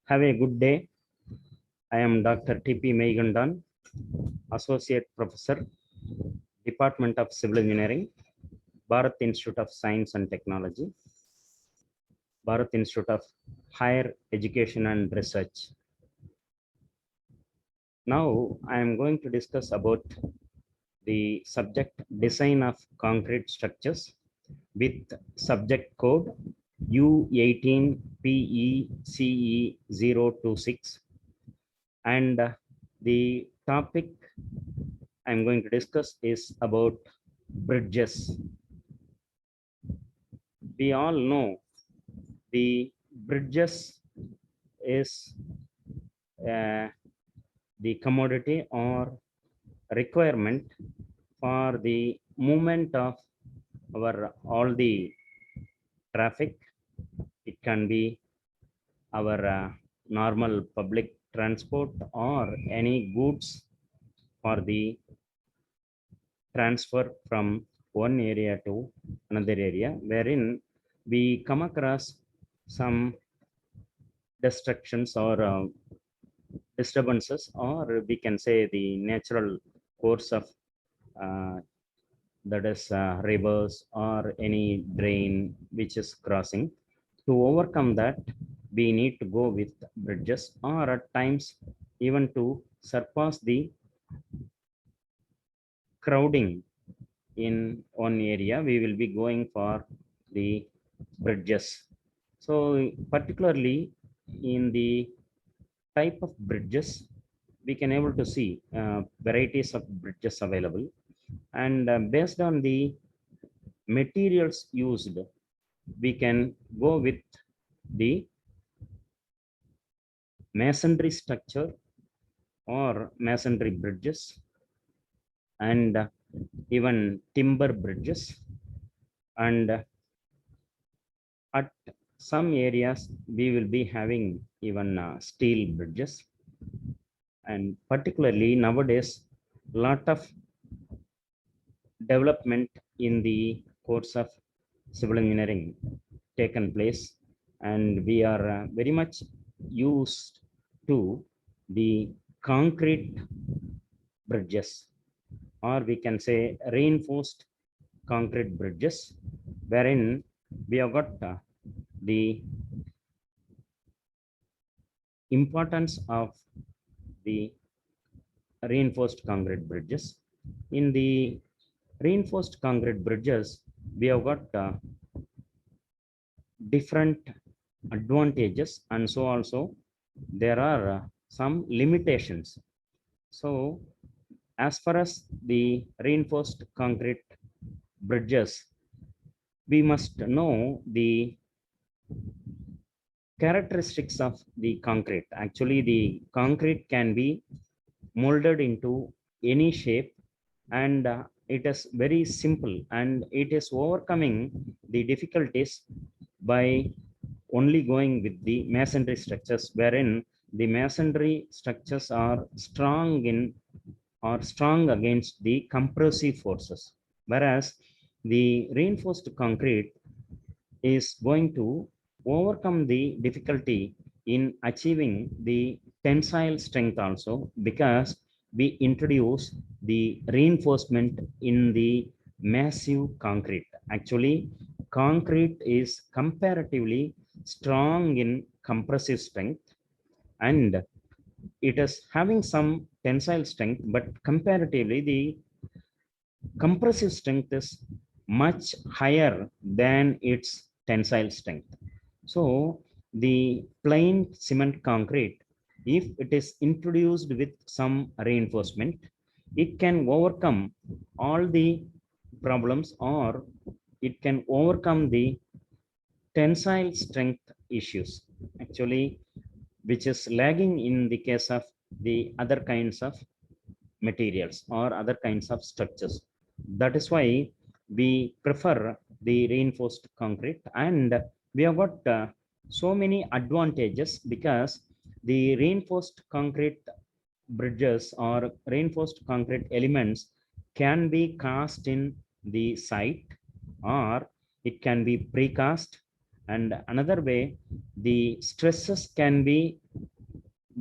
Have a good day. I am Dr. T.P. Meigandan, Associate Professor, Department of Civil Engineering, Bharat Institute of Science and Technology, Bharat Institute of Higher Education and Research. Now, I am going to discuss about the subject design of concrete structures with subject code U18PECE026, and the topic I'm going to discuss is about bridges. We all know the bridges is uh, the commodity or requirement for the movement of our all the traffic. It can be our normal public transport or any goods for the transfer from one area to another area, wherein we come across some destructions or disturbances, or we can say the natural course of uh, that is rivers or any drain which is crossing. To overcome that, we need to go with bridges, or at times even to surpass the crowding in one area, we will be going for the bridges. So particularly in the type of bridges, we can able to see varieties of bridges available, and based on the materials used, we can go with the masonry structure or masonry bridges, and even timber bridges, and at some areas we will be having even steel bridges. And particularly nowadays, lot of development in the course of civil engineering taken place, and we are very much used to the concrete bridges, or we can say reinforced concrete bridges, wherein we have got the importance of the reinforced concrete bridges. In the reinforced concrete bridges, we have got different advantages, and so also there are some limitations. So as far as the reinforced concrete bridges, we must know the characteristics of the concrete. Actually, the concrete can be molded into any shape, and it is very simple, and it is overcoming the difficulties by only going with the masonry structures, wherein the masonry structures are strong in or strong against the compressive forces, whereas the reinforced concrete is going to overcome the difficulty in achieving the tensile strength also, because we introduce the reinforcement in the massive concrete. Actually, concrete is comparatively strong in compressive strength, and it is having some tensile strength, but comparatively the compressive strength is much higher than its tensile strength. So the plain cement concrete, if it is introduced with some reinforcement, it can overcome all the problems, or it can overcome the tensile strength issues, actually, which is lagging in the case of the other kinds of materials or other kinds of structures. That is why we prefer the reinforced concrete, and we have got so many advantages, because the reinforced concrete bridges or reinforced concrete elements can be cast in the site, or it can be precast. And another way, the stresses can be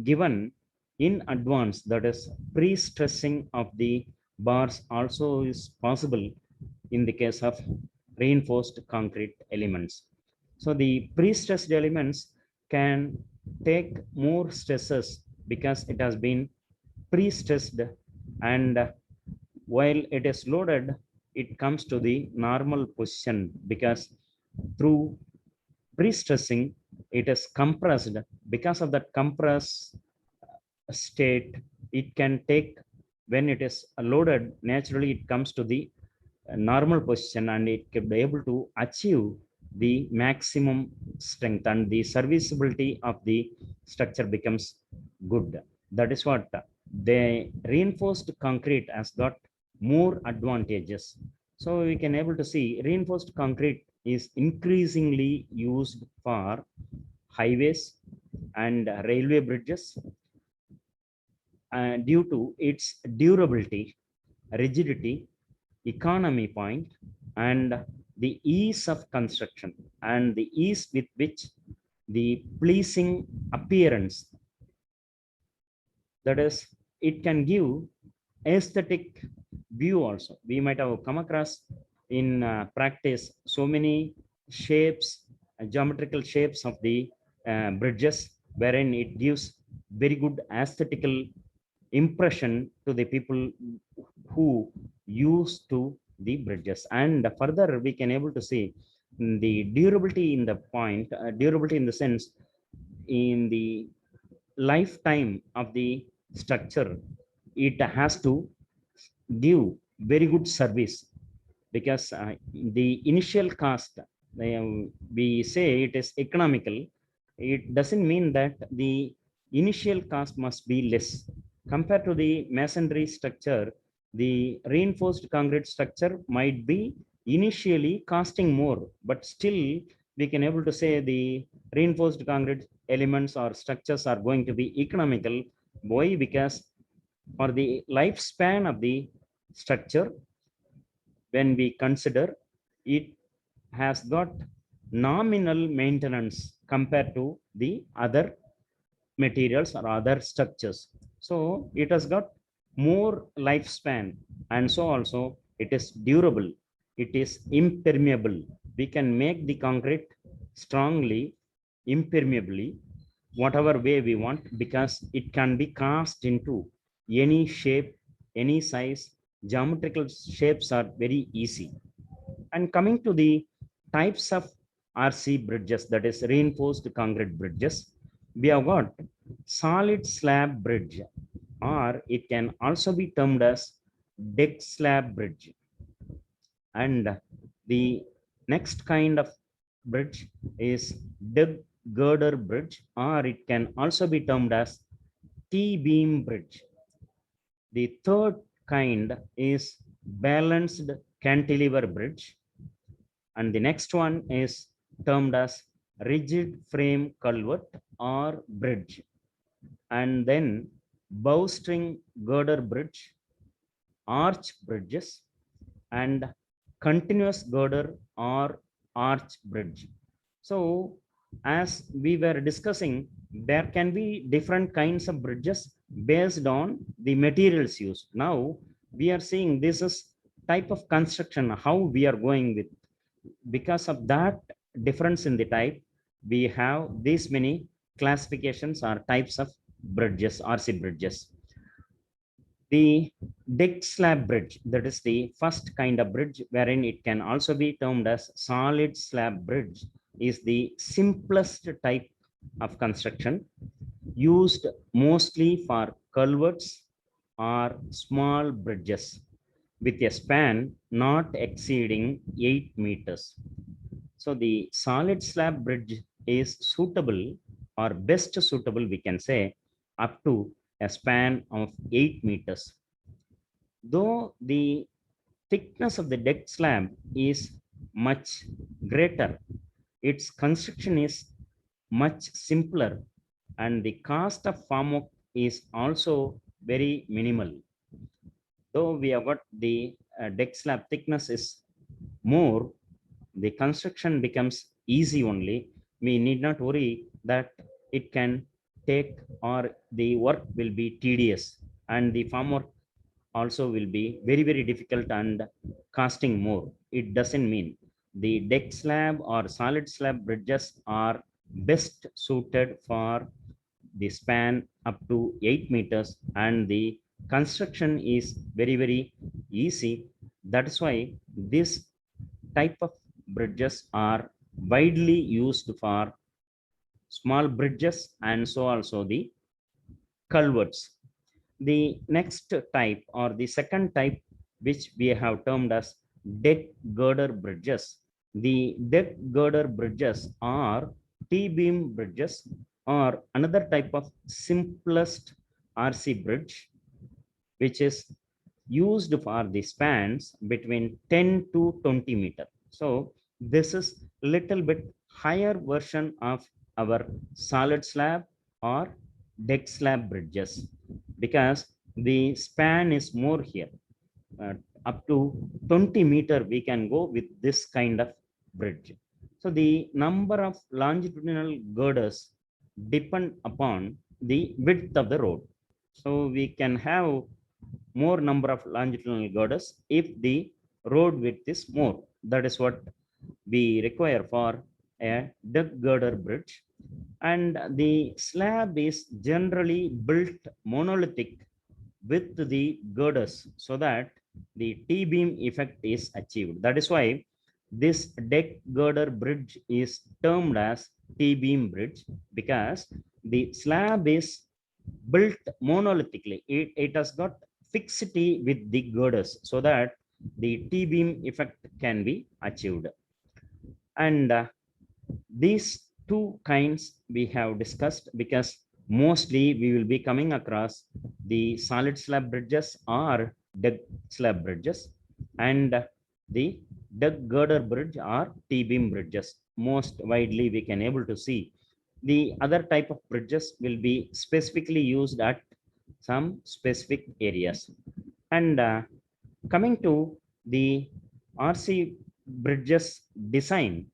given in advance, that is pre-stressing of the bars also is possible in the case of reinforced concrete elements. So the pre-stressed elements can take more stresses because it has been pre-stressed, and while it is loaded, it comes to the normal position because through pre-stressing it is compressed. Because of that compressed state, it can take, when it is loaded, naturally it comes to the normal position and it can be able to achieve the maximum strength, and the serviceability of the structure becomes good. That is what the reinforced concrete has got more advantages. So we can able to see reinforced concrete is increasingly used for highways and railway bridges, due to its durability, rigidity, economy point, and the ease of construction, and the ease with which the pleasing appearance, that is, it can give aesthetic view also. We might have come across in practice so many shapes, geometrical shapes of the bridges, wherein it gives very good aesthetical impression to the people who use to the bridges. And further we can able to see the durability in the point, durability in the sense, in the lifetime of the structure, it has to give very good service. Because the initial cost, we say it is economical, it doesn't mean that the initial cost must be less compared to the masonry structure. The reinforced concrete structure might be initially costing more, but still we can able to say the reinforced concrete elements or structures are going to be economical. Why? Because for the lifespan of the structure, when we consider, it has got nominal maintenance compared to the other materials or other structures. So it has got more lifespan, and so also it is durable, it is impermeable. We can make the concrete strongly impermeably whatever way we want, because it can be cast into any shape, any size. Geometrical shapes are very easy. And coming to the types of RC bridges, that is reinforced concrete bridges, we have got solid slab bridge, or it can also be termed as deck slab bridge. And the next kind of bridge is deck girder bridge, or it can also be termed as T-beam bridge. The third kind is balanced cantilever bridge, and the next one is termed as rigid frame culvert or bridge. And then bowstring girder bridge, arch bridges, and continuous girder or arch bridge. So as we were discussing, there can be different kinds of bridges based on the materials used. Now we are seeing this is type of construction, how we are going with. Because of that difference in the type, we have these many classifications or types of bridges, RC bridges. The deck slab bridge, that is the first kind of bridge, wherein it can also be termed as solid slab bridge, is the simplest type of construction, used mostly for culverts or small bridges with a span not exceeding 8 meters. So the solid slab bridge is suitable, or best suitable, we can say, up to a span of 8 meters. Though the thickness of the deck slab is much greater, its construction is much simpler, and the cost of formwork is also very minimal. Though we have got the deck slab thickness is more, the construction becomes easy only, we need not worry that it can take or the work will be tedious and the farm work also will be very, very difficult and costing more. It doesn't mean the deck slab or solid slab bridges are best suited for the span up to 8 meters and the construction is very, very easy. That's why this type of bridges are widely used for small bridges and so also the culverts. The next type or the second type, which we have termed as deck girder bridges. The deck girder bridges are T-beam bridges or another type of simplest RC bridge, which is used for the spans between 10 to 20 meter. So this is little bit higher version of our solid slab or deck slab bridges because the span is more here. uh, Up to 20 meter we can go with this kind of bridge. So the number of longitudinal girders depend upon the width of the road. So we can have more number of longitudinal girders if the road width is more. That is what we require for a deck girder bridge. And the slab is generally built monolithic with the girders so that the T-beam effect is achieved. That is why this deck girder bridge is termed as T-beam bridge, because the slab is built monolithically. It has got fixity with the girders so that the T-beam effect can be achieved. And these two kinds we have discussed because mostly we will be coming across the solid slab bridges or deck slab bridges, and the deck girder bridge or T-beam bridges most widely we can able to see. The other type of bridges will be specifically used at some specific areas. And coming to the RC bridges design,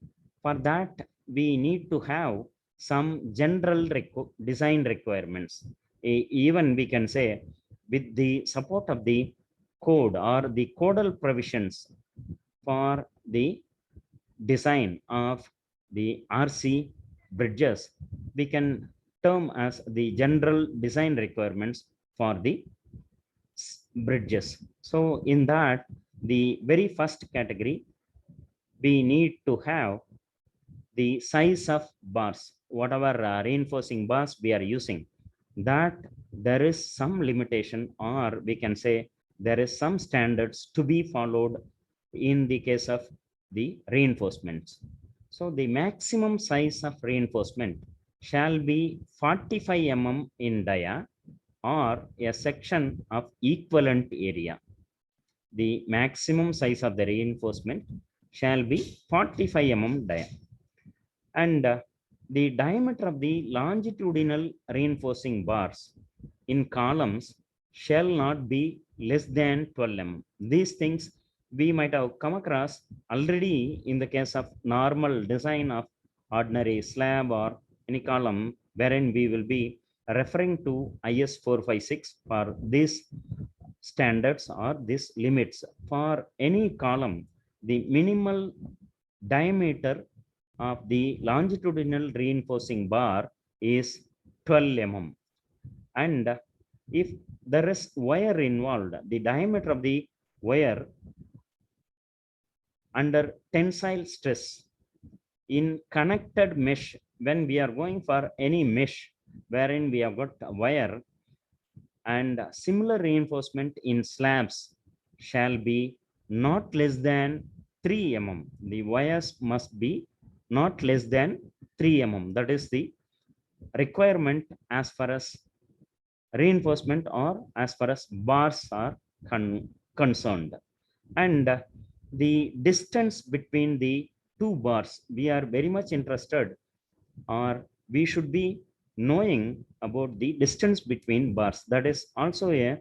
for that we need to have some general design requirements. Even we can say with the support of the code or the codal provisions for the design of the RC bridges, we can term as the general design requirements for the bridges. So in that, the very first category, we need to have the size of bars, whatever reinforcing bars we are using, that there is some limitation, or we can say there is some standards to be followed in the case of the reinforcements. So the maximum size of reinforcement shall be 45 in dia or a section of equivalent area. The maximum size of the reinforcement shall be 45 dia. And the diameter of the longitudinal reinforcing bars in columns shall not be less than 12 mm. These things we might have come across already in the case of normal design of ordinary slab or any column, wherein we will be referring to IS 456 for these standards or these limits. For any column, the minimal diameter of the longitudinal reinforcing bar is 12 mm. And if there is wire involved, the diameter of the wire under tensile stress in connected mesh, when we are going for any mesh wherein we have got a wire, and similar reinforcement in slabs shall be not less than 3 mm. The wires must be not less than 3 mm. That is the requirement as far as reinforcement or as far as bars are concerned. And the distance between the two bars, we are very much interested, or we should be knowing about the distance between bars. That is also a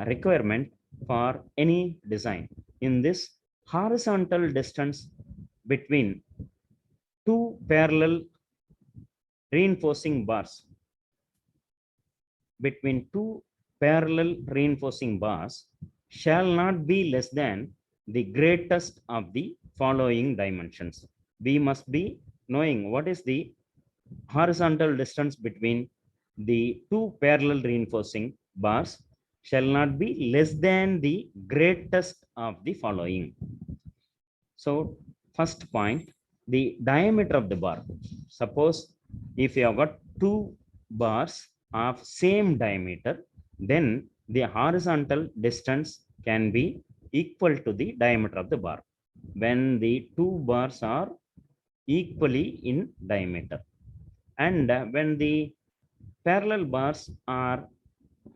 requirement for any design. In this, horizontal distance between two parallel reinforcing bars between two parallel reinforcing bars shall not be less than the greatest of the following dimensions. We must be knowing what is the horizontal distance between the two parallel reinforcing bars shall not be less than the greatest of the following. So first point, the diameter of the bar. Suppose if you have got two bars of same diameter, then the horizontal distance can be equal to the diameter of the bar when the two bars are equally in diameter. And when the parallel bars are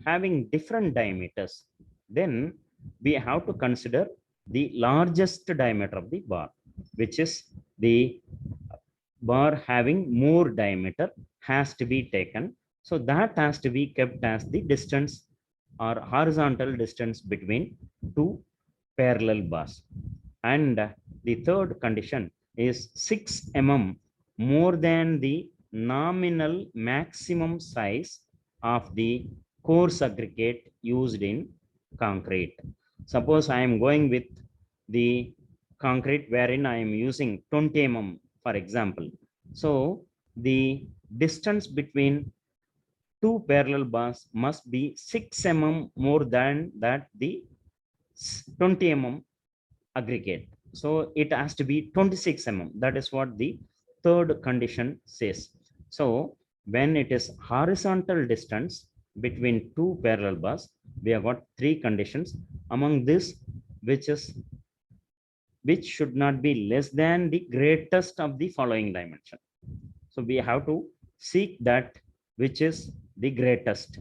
having different diameters, then we have to consider the largest diameter of the bar, which is the bar having more diameter has to be taken. So that has to be kept as the distance or horizontal distance between two parallel bars. And the third condition is 6 mm more than the nominal maximum size of the coarse aggregate used in concrete. Suppose I am going with the concrete wherein I am using 20 mm, for example. So the distance between two parallel bars must be 6 mm more than that the 20 mm aggregate. So it has to be 26 mm. That is what the third condition says. So when it is horizontal distance between two parallel bars, we have got three conditions. Among this, which should not be less than the greatest of the following dimension. So we have to seek that which is the greatest.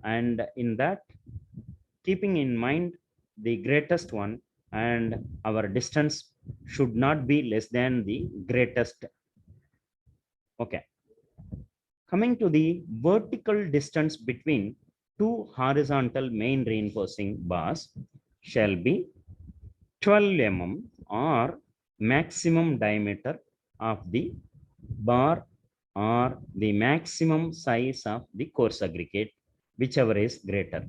And in that, keeping in mind the greatest one, and our distance should not be less than the greatest. Okay. Coming to the vertical distance between two horizontal main reinforcing bars shall be 12 mm or maximum diameter of the bar or the maximum size of the coarse aggregate, whichever is greater.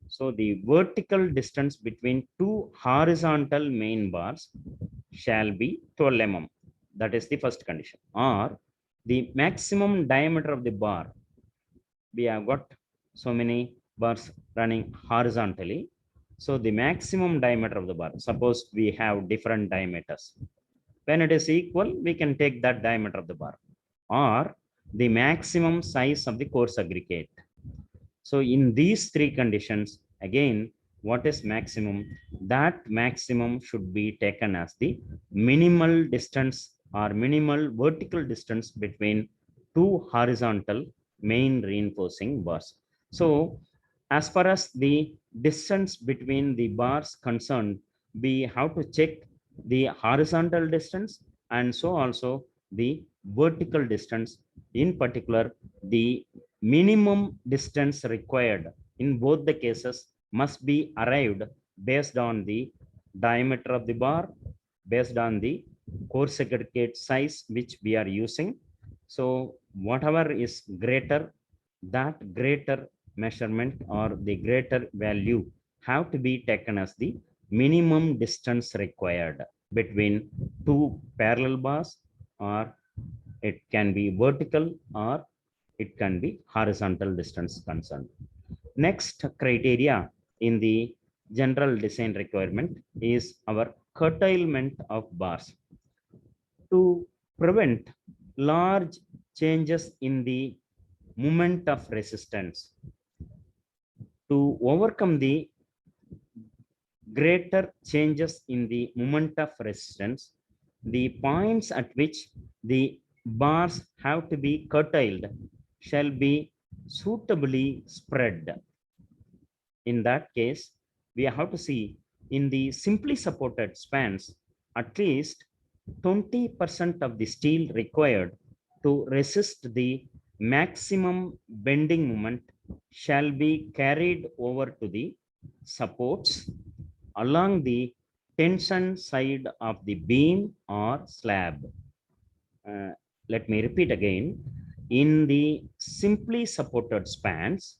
So the vertical distance between two horizontal main bars shall be 12 mm. That is the first condition. Or the maximum diameter of the bar. We have got so many bars running horizontally. So the maximum diameter of the bar, suppose we have different diameters. When it is equal, we can take that diameter of the bar. Or the maximum size of the coarse aggregate. So in these three conditions, again, what is maximum? That maximum should be taken as the minimal distance or minimal vertical distance between two horizontal main reinforcing bars. So as far as the distance between the bars concerned, we have to check the horizontal distance and so also the vertical distance, in particular the minimum distance required in both the cases must be arrived based on the diameter of the bar, based on the coarse aggregate size which we are using. So whatever is greater, that greater measurement or the greater value have to be taken as the minimum distance required between two parallel bars, or it can be vertical or it can be horizontal distance concerned. Next criteria in the general design requirement is our curtailment of bars. To prevent large changes in the moment of resistance, to overcome the greater changes in the moment of resistance, the points at which the bars have to be curtailed shall be suitably spread. In that case, we have to see in the simply supported spans, at least 20% of the steel required to resist the maximum bending moment shall be carried over to the supports along the tension side of the beam or slab. uh, let me repeat again. In the simply supported spans,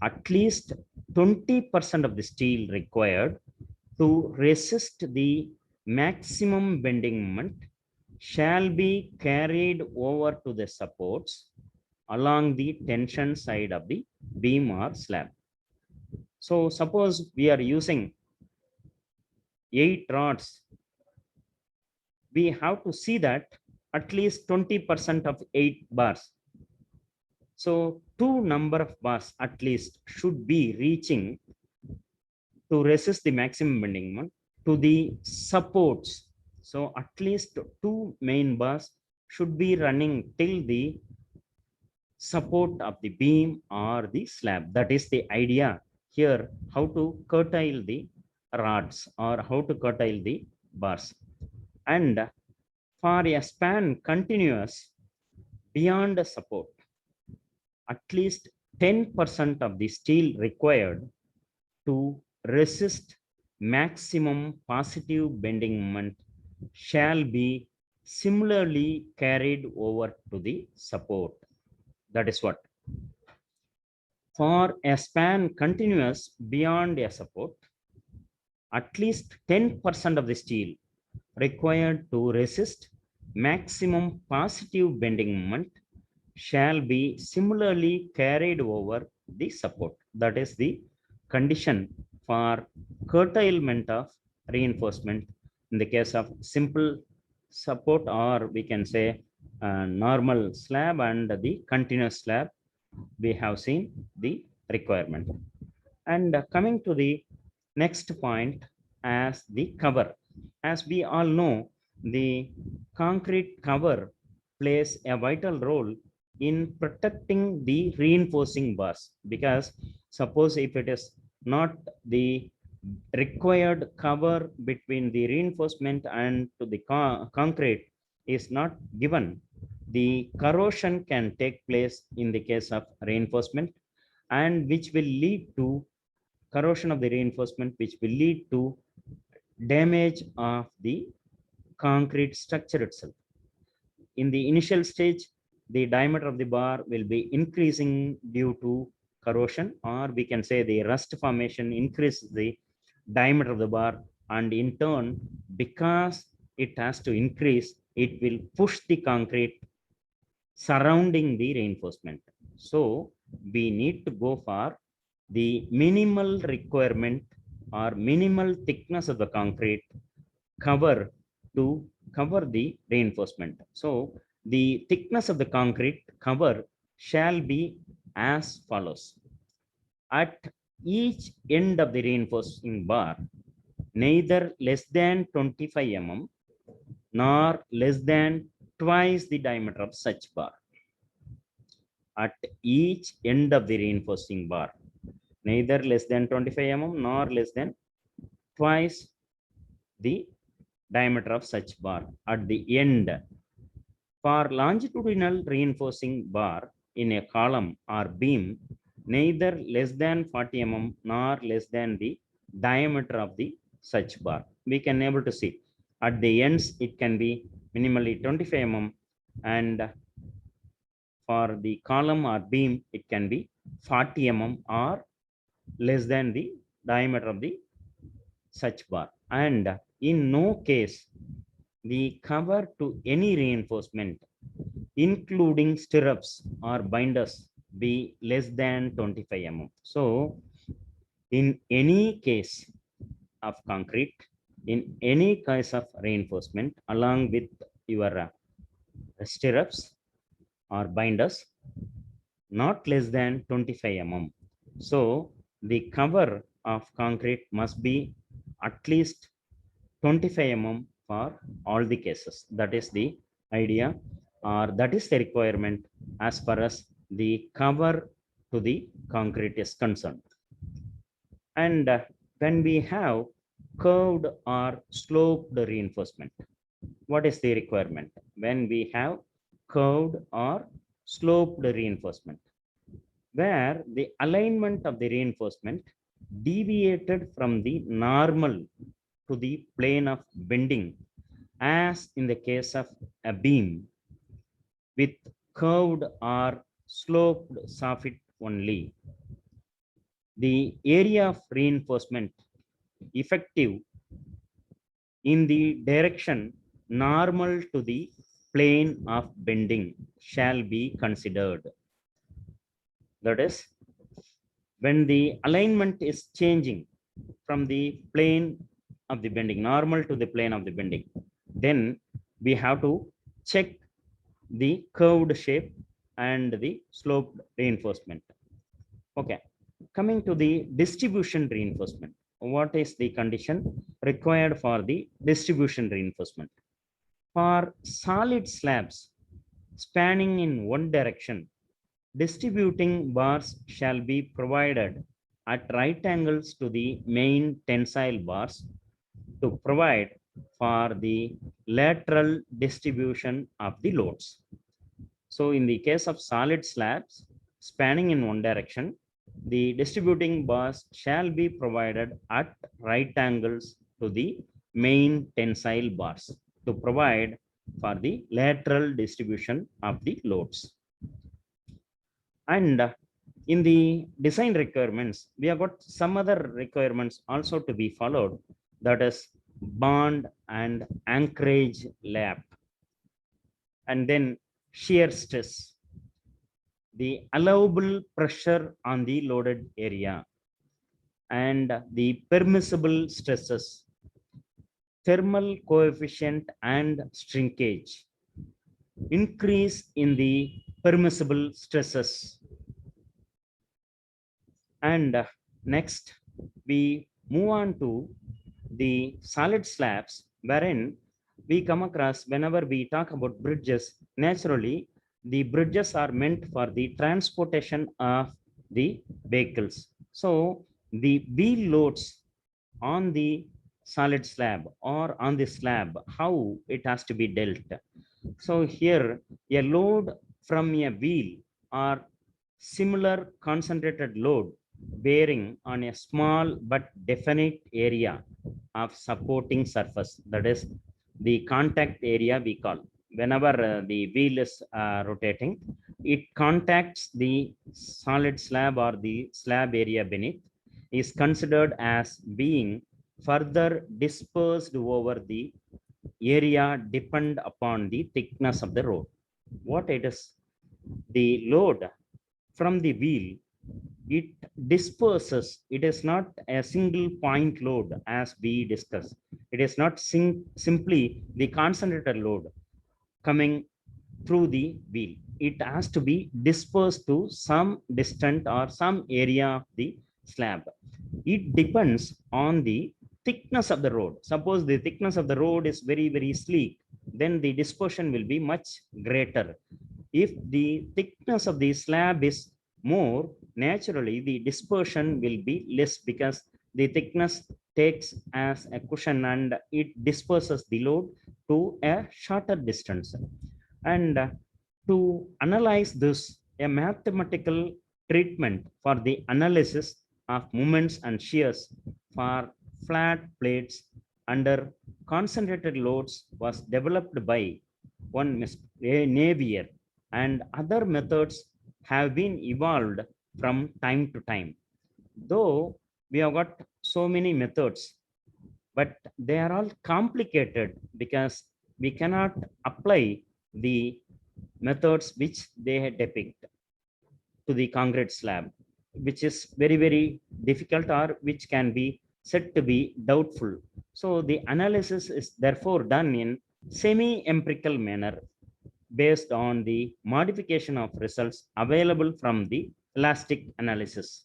at least 20% of the steel required to resist the maximum bending moment shall be carried over to the supports along the tension side of the beam or slab. So suppose we are using 8 rods, we have to see that at least 20% of 8 bars. So two number of bars at least should be reaching to resist the maximum bending moment to the supports. So at least two main bars should be running till the support of the beam or the slab. That is the idea here, how to curtail the rods or how to curtail the bars. And for a span continuous beyond the support, at least 10% of the steel required to resist maximum positive bending moment shall be similarly carried over to the support. That is what. For a span continuous beyond a support, at least 10% of the steel required to resist maximum positive bending moment shall be similarly carried over the support. That is the condition for curtailment of reinforcement in the case of simple support, or we can say normal slab and the continuous slab. We have seen the requirement. And coming to the next point as the cover. As we all know, the concrete cover plays a vital role in protecting the reinforcing bars, because suppose if it is not the required cover between the reinforcement and to the concrete is not given, the corrosion can take place in the case of reinforcement, and which will lead to corrosion of the reinforcement, which will lead to damage of the concrete structure itself. In the initial stage, the diameter of the bar will be increasing due to corrosion, or we can say the rust formation increases the diameter of the bar, and in turn, because it has to increase, it will push the concrete surrounding the reinforcement. So we need to go for the minimal requirement or minimal thickness of the concrete cover to cover the reinforcement. So the thickness of the concrete cover shall be as follows. At each end of the reinforcing bar, neither less than 25 mm nor less than twice the diameter of such bar. At each end of the reinforcing bar, neither less than 25 mm nor less than twice the diameter of such bar at the end. For longitudinal reinforcing bar in a column or beam, neither less than 40 mm nor less than the diameter of the such bar. We can able to see at the ends it can be minimally 25 mm, and for the column or beam it can be 40 mm or less than the diameter of the such bar. And in no case the cover to any reinforcement, including stirrups or binders, be less than 25 mm. So in any case of concrete, in any case of reinforcement, along with your stirrups or binders, not less than 25 mm. So the cover of concrete must be at least 25 mm for all the cases. That is the idea, or that is the requirement as far as the cover to the concrete is concerned. And when we have curved or sloped reinforcement, what is the requirement? When we have curved or sloped reinforcement, where the alignment of the reinforcement deviated from the normal to the plane of bending, as in the case of a beam, with curved or sloped soffit only. The area of reinforcement effective in the direction normal to the plane of bending shall be considered. That is, when the alignment is changing from the plane of the bending, normal to the plane of the bending, then we have to check the curved shape and the sloped reinforcement. Okay, coming to the distribution reinforcement. What is the condition required for the distribution reinforcement? For solid slabs spanning in one direction, distributing bars shall be provided at right angles to the main tensile bars to provide for the lateral distribution of the loads. So in the case of solid slabs spanning in one direction, the distributing bars shall be provided at right angles to the main tensile bars to provide for the lateral distribution of the loads. And in the design requirements, we have got some other requirements also to be followed, that is bond and anchorage lap, and then shear stress, the allowable pressure on the loaded area, and the permissible stresses, thermal coefficient and shrinkage, increase in the permissible stresses. And next, we move on to the solid slabs, wherein we come across, whenever we talk about bridges, naturally, the bridges are meant for the transportation of the vehicles. So the wheel loads on the solid slab or on the slab, how it has to be dealt. So here, a load from a wheel or similar concentrated load bearing on a small but definite area of supporting surface, that is the contact area we call. Whenever the wheel is rotating, it contacts the solid slab or the slab area beneath, is considered as being further dispersed over the area depend upon the thickness of the road. What it is? The load from the wheel, it disperses. It is not a single point load as we discussed. It is not simply the concentrated load coming through the wheel. It has to be dispersed to some distant or some area of the slab. It depends on the thickness of the road. Suppose the thickness of the road is very, very sleek, then the dispersion will be much greater. If the thickness of the slab is more, naturally the dispersion will be less, because the thickness takes as a cushion and it disperses the load to a shorter distance. And to analyze this, a mathematical treatment for the analysis of moments and shears for flat plates under concentrated loads was developed by one Navier, and other methods have been evolved from time to time. Though we have got so many methods, but they are all complicated because we cannot apply the methods which they depict to the concrete slab, which is very, very difficult or which can be said to be doubtful. So the analysis is therefore done in semi-empirical manner based on the modification of results available from the elastic analysis.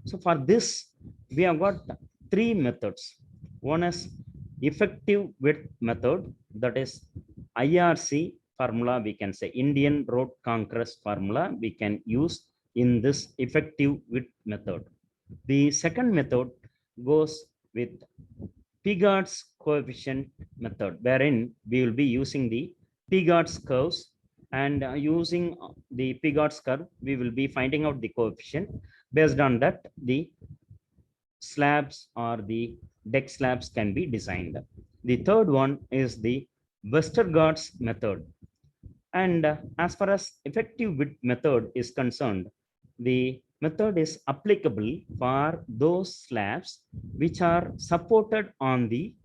So for this, we have got three methods. One is effective width method, that is IRC formula, we can say Indian road conquerors formula we can use in this effective width method. The second method goes with Pigot's coefficient method, wherein we will be using the Pigot's curves, and using the Pigot's curve, we will be finding out the coefficient. Based on that, the slabs or the deck slabs can be designed. The third one is the Westergaard's method. And as far as effective width method is concerned, the method is applicable for those slabs which are supported on the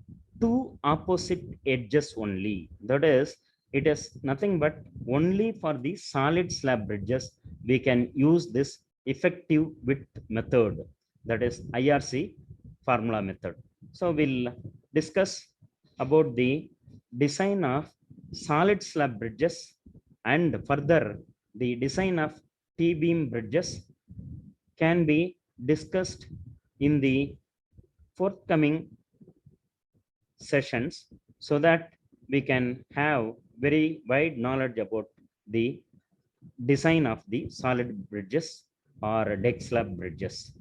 two opposite edges only. That is, it is nothing but only for the solid slab bridges we can use this effective width method, that is IRC formula method. So we'll discuss about the design of solid slab bridges, and further the design of T-beam bridges can be discussed in the forthcoming sessions, so that we can have very wide knowledge about the design of the solid bridges or deck slab bridges.